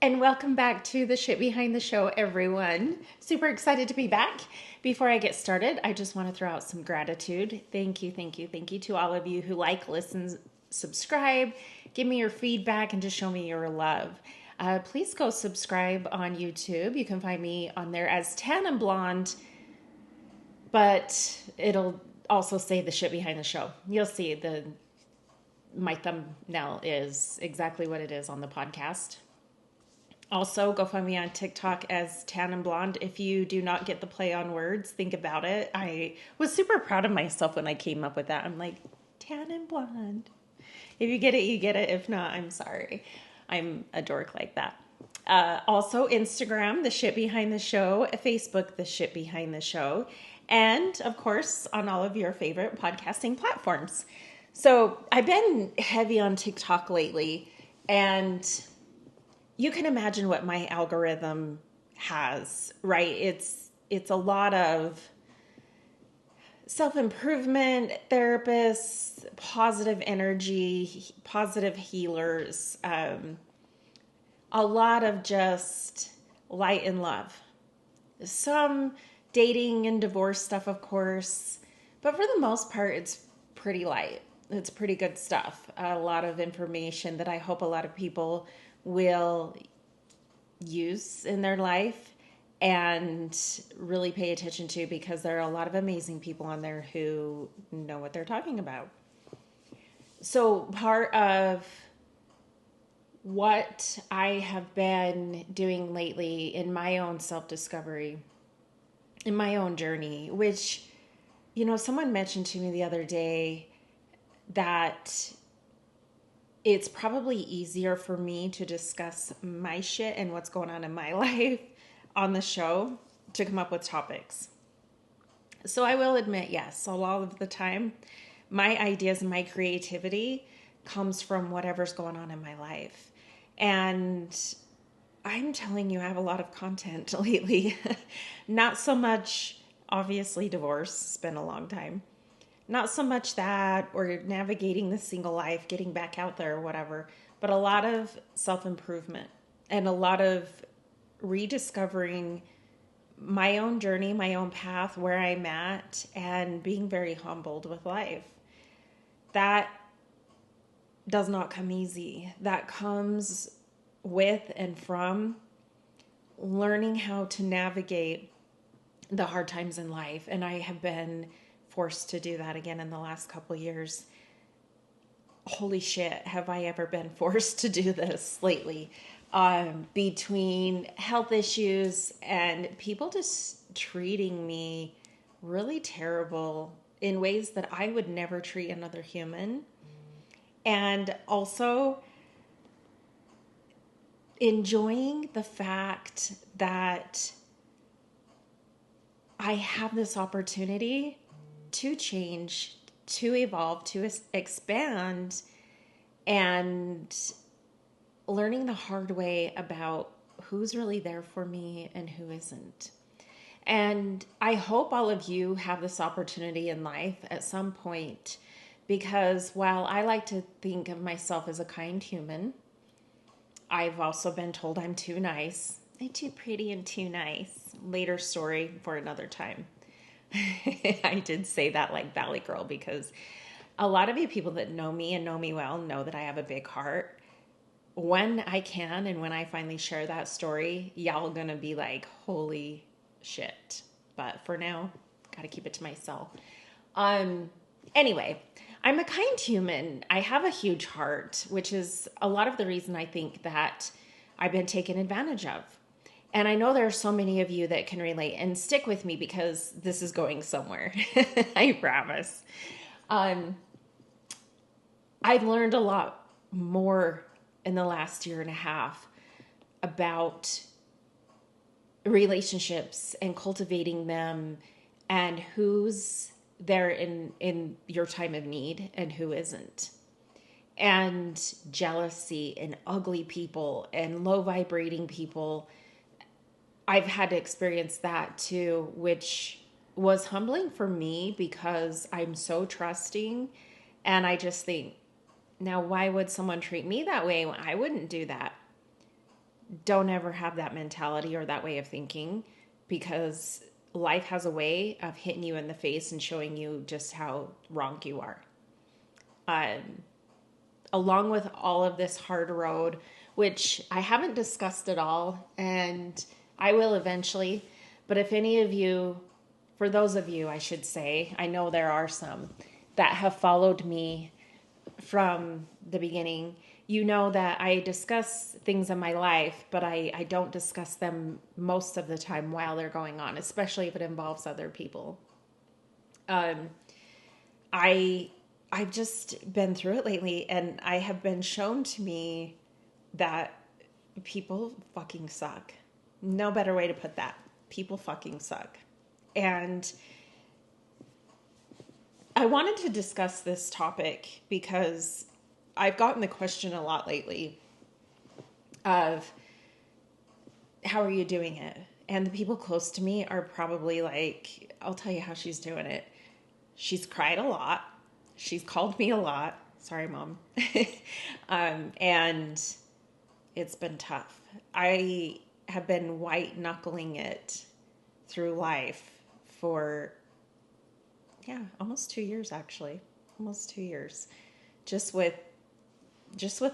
And welcome back to the Shit Behind the Show, everyone. Super excited to be back. Before I get started, I just want to throw out some gratitude. Thank you, thank you, thank you to all of you who like, listen, subscribe, give me your feedback, and just show me your love. Please go subscribe on YouTube. You can find me on there as Tan and Blonde, but it'll also say the Shit Behind the Show. You'll see my thumbnail is exactly what it is on the podcast. Also, go find me on TikTok as Tan and Blonde. If you do not get the play on words, think about it. I was super proud of myself when I came up with that. I'm like, Tan and Blonde. If you get it, you get it. If not, I'm sorry. I'm a dork like that. Also, Instagram, The Shit Behind the Show. Facebook, The Shit Behind the Show. And, of course, on all of your favorite podcasting platforms. So, I've been heavy on TikTok lately, and you can imagine what my algorithm has, right? It's a lot of self-improvement therapists, positive energy, positive healers, a lot of just light and love. Some dating and divorce stuff, of course, but for the most part, it's pretty light. It's pretty good stuff. A lot of information that I hope a lot of people will use in their life and really pay attention to, because there are a lot of amazing people on there who know what they're talking about. So part of what I have been doing lately in my own self-discovery, in my own journey, which, someone mentioned to me the other day that it's probably easier for me to discuss my shit and what's going on in my life on the show to come up with topics. So I will admit, yes, a lot of the time, my ideas and my creativity comes from whatever's going on in my life. And I'm telling you, I have a lot of content lately. Not so much, obviously, divorce. It's been a long time. Not so much that, or navigating the single life, getting back out there or whatever, but a lot of self-improvement and a lot of rediscovering my own journey, my own path, where I'm at, and being very humbled with life. That does not come easy. That comes with and from learning how to navigate the hard times in life. And I have been forced to do that again in the last couple of years. Holy shit, have I ever been forced to do this lately? Between health issues and people just treating me really terrible in ways that I would never treat another human. And also enjoying the fact that I have this opportunity to change, to evolve, to expand, and learning the hard way about who's really there for me and who isn't. And I hope all of you have this opportunity in life at some point, because while I like to think of myself as a kind human, I've also been told I'm too nice. I'm too pretty and too nice. Later story for another time. I did say that like Valley Girl, because a lot of you people that know me and know me well know that I have a big heart. When I can and when I finally share that story, y'all gonna be like, holy shit. But for now, gotta keep it to myself. Anyway, I'm a kind human. I have a huge heart, which is a lot of the reason I think that I've been taken advantage of. And I know there are so many of you that can relate, and stick with me because this is going somewhere. I promise. I've learned a lot more in the last year and a half about relationships and cultivating them, and who's there in your time of need and who isn't. And jealousy and ugly people and low vibrating people. I've had to experience that too, which was humbling for me because I'm so trusting. And I just think, now why would someone treat me that way when I wouldn't do that? don't ever have that mentality or that way of thinking, because life has a way of hitting you in the face and showing you just how wrong you are. Along with all of this hard road, which I haven't discussed at all, and I will eventually. But if any of you, for those of you, I should say, I know there are some that have followed me from the beginning, you know that I discuss things in my life, but I don't discuss them most of the time while they're going on, especially if it involves other people. I I've just been through it lately, and I have been shown to me that people fucking suck. No better way to put that. People fucking suck. And I wanted to discuss this topic because I've gotten the question a lot lately of how are you doing it? And the people close to me are probably like, I'll tell you how she's doing it. She's cried a lot. She's called me a lot. Sorry, Mom. And it's been tough. I have been white knuckling it through life for, almost 2 years actually. Almost 2 years. Just with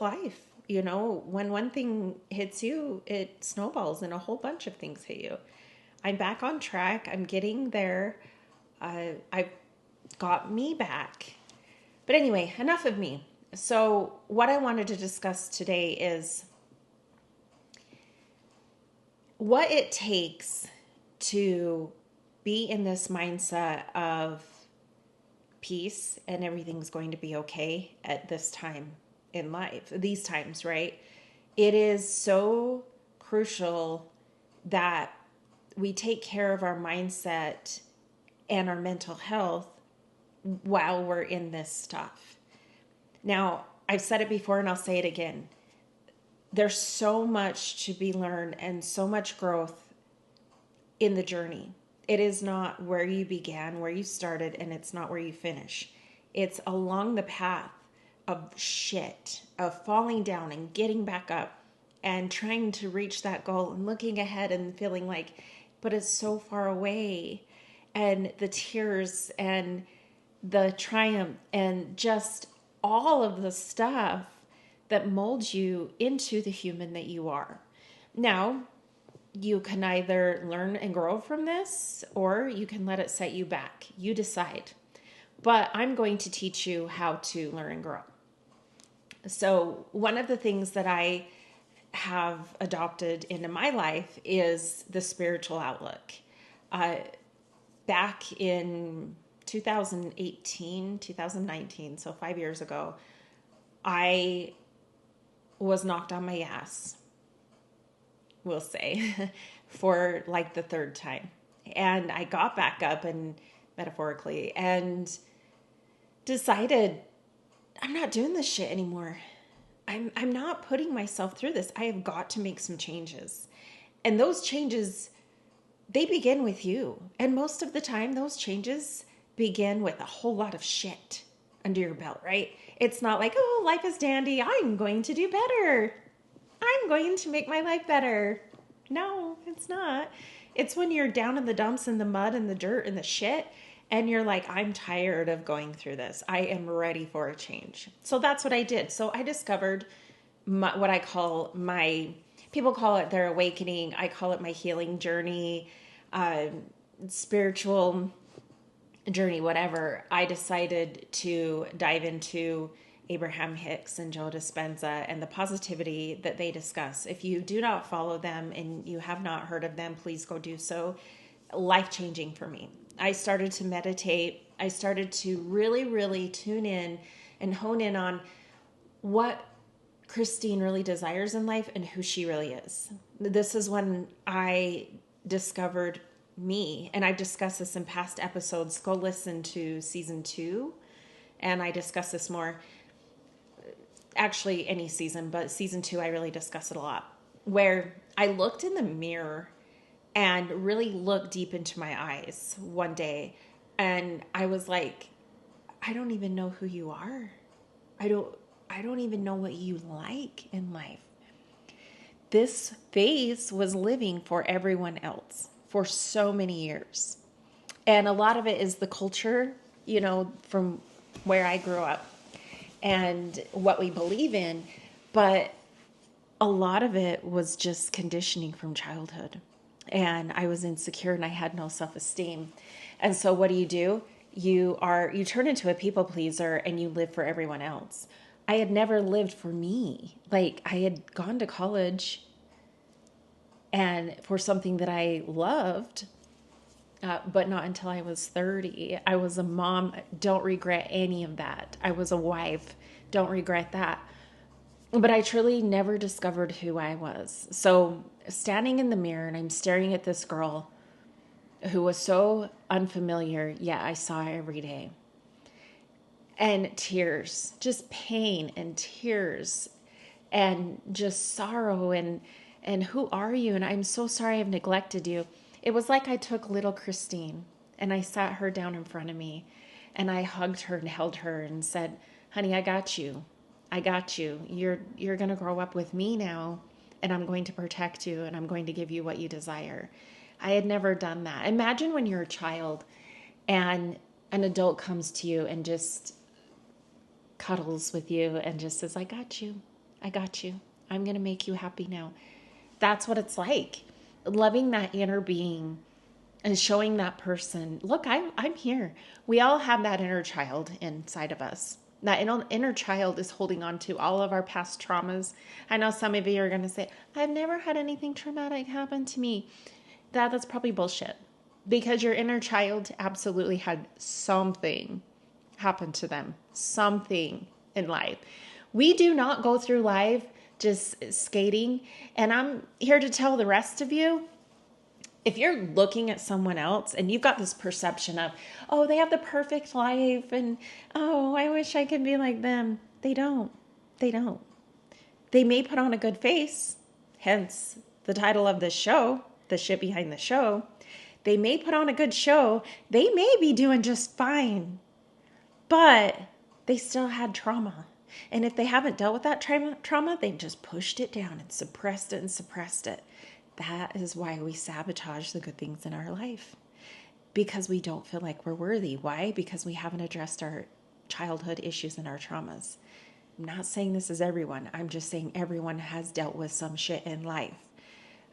life. You know, when one thing hits you, it snowballs and a whole bunch of things hit you. I'm back on track. I'm getting there. I've got me back. But anyway, enough of me. So what I wanted to discuss today is what it takes to be in this mindset of peace and everything's going to be okay at this time in life, these times, right? It is so crucial that we take care of our mindset and our mental health while we're in this stuff. Now, I've said it before and I'll say it again. There's so much to be learned and so much growth in the journey. It is not where you began, where you started, and it's not where you finish. It's along the path of shit, of falling down and getting back up and trying to reach that goal and looking ahead and feeling like, but it's so far away. And the tears and the triumph and just all of the stuff that molds you into the human that you are. Now, you can either learn and grow from this, or you can let it set you back. You decide. But I'm going to teach you how to learn and grow. So one of the things that I have adopted into my life is the spiritual outlook. Back in 2018, 2019, so 5 years ago, I was knocked on my ass, we'll say, for like the third time. And I got back up, and metaphorically, and decided I'm not doing this shit anymore. I'm not putting myself through this. I have got to make some changes. And those changes, they begin with you. And most of the time, those changes begin with a whole lot of shit under your belt, right? It's not like, oh, life is dandy. I'm going to do better. I'm going to make my life better. No, it's not. It's when you're down in the dumps and the mud and the dirt and the shit, and you're like, I'm tired of going through this. I am ready for a change. So that's what I did. So I discovered what I call people call it their awakening. I call it my healing journey, spiritual journey, whatever. I decided to dive into Abraham Hicks and Joe Dispenza and the positivity that they discuss. If you do not follow them and you have not heard of them, please go do so. Life-changing for me. I started to meditate. I started to really, really tune in and hone in on what Christine really desires in life and who she really is. This is when I discovered me, and I've discussed this in past episodes. Go listen to season 2, and I discuss this more. Actually, any season, but season 2, I really discuss it a lot. Where I looked in the mirror and really looked deep into my eyes one day, and I was like, I don't even know who you are. I don't even know what you like in life. this phase was living for everyone else for so many years. And a lot of it is the culture, from where I grew up and what we believe in. But a lot of it was just conditioning from childhood. And I was insecure and I had no self-esteem. And so what do? You turn into a people pleaser and you live for everyone else. I had never lived for me. Like, I had gone to college and for something that I loved, but not until I was 30. I was a mom. Don't regret any of that. I was a wife. Don't regret that. But I truly never discovered who I was. So standing in the mirror and I'm staring at this girl who was so unfamiliar, yet I saw her every day. And tears, just pain and tears and just sorrow and who are you? And I'm so sorry I've neglected you. It was like I took little Christine and I sat her down in front of me and I hugged her and held her and said, honey, I got you. I got you. You're going to grow up with me now and I'm going to protect you and I'm going to give you what you desire. I had never done that. Imagine when you're a child and an adult comes to you and just cuddles with you and just says, I got you. I got you. I'm going to make you happy now. That's what it's like. Loving that inner being and showing that person, look, I'm here. We all have that inner child inside of us. That inner child is holding on to all of our past traumas. I know some of you are going to say, I've never had anything traumatic happen to me. That's probably bullshit. Because your inner child absolutely had something happen to them. Something in life. We do not go through life just skating. And I'm here to tell the rest of you, if you're looking at someone else and you've got this perception of, oh, they have the perfect life and, oh, I wish I could be like them. They don't. They don't. They may put on a good face, hence the title of this show, The Shit Behind the Show. They may put on a good show. They may be doing just fine, but they still had trauma. And if they haven't dealt with that trauma, they've just pushed it down and suppressed it and suppressed it. That is why we sabotage the good things in our life. Because we don't feel like we're worthy. Why? Because we haven't addressed our childhood issues and our traumas. I'm not saying this is everyone. I'm just saying everyone has dealt with some shit in life.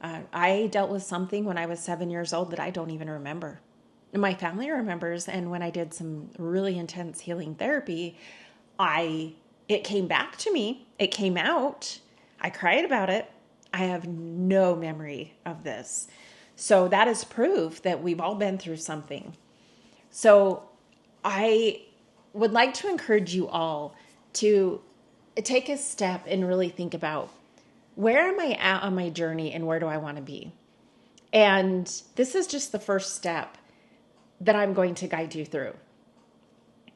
I dealt with something when I was 7 years old that I don't even remember. My family remembers, and when I did some really intense healing therapy, it came back to me. It came out. I cried about it. I have no memory of this. So that is proof that we've all been through something. So I would like to encourage you all to take a step and really think about, where am I at on my journey and where do I want to be? And this is just the first step that I'm going to guide you through.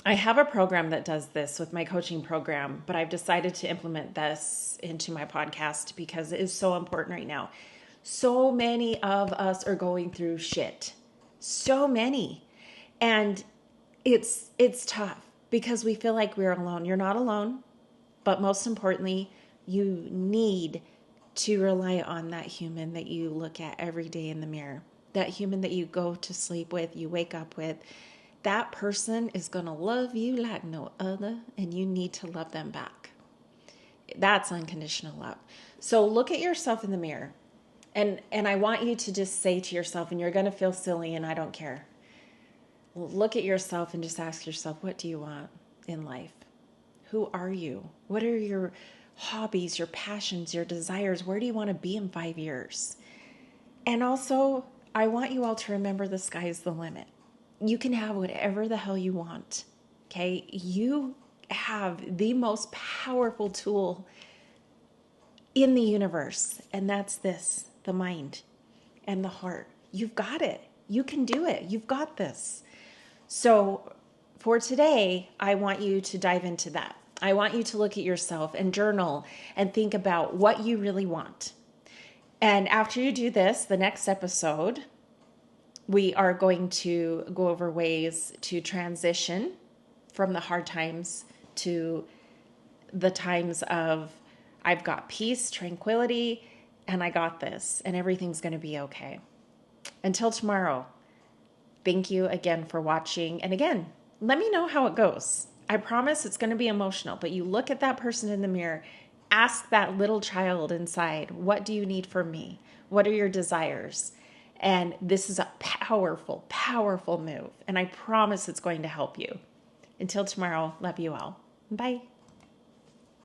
I have a program that does this with my coaching program, but I've decided to implement this into my podcast because it is so important right now. So many of us are going through shit. So many. And it's tough because we feel like we're alone. You're not alone, but most importantly, you need to rely on that human that you look at every day in the mirror. That human that you go to sleep with, you wake up with. That person is going to love you like no other, and you need to love them back. That's unconditional love. So look at yourself in the mirror, and I want you to just say to yourself, and you're going to feel silly, and I don't care. Look at yourself and just ask yourself, what do you want in life? Who are you? What are your hobbies, your passions, your desires? Where do you want to be in 5 years? And also, I want you all to remember the sky is the limit. You can have whatever the hell you want, okay? You have the most powerful tool in the universe, and that's this, the mind and the heart. You've got it. You can do it. You've got this. So for today, I want you to dive into that. I want you to look at yourself and journal and think about what you really want. And after you do this, the next episode, we are going to go over ways to transition from the hard times to the times of I've got peace, tranquility, and I got this, and everything's going to be okay. Until tomorrow, thank you again for watching. And again, let me know how it goes. I promise it's going to be emotional, but you look at that person in the mirror, ask that little child inside, what do you need from me? What are your desires? And this is a powerful, powerful move. And I promise it's going to help you. Until tomorrow, love you all. Bye.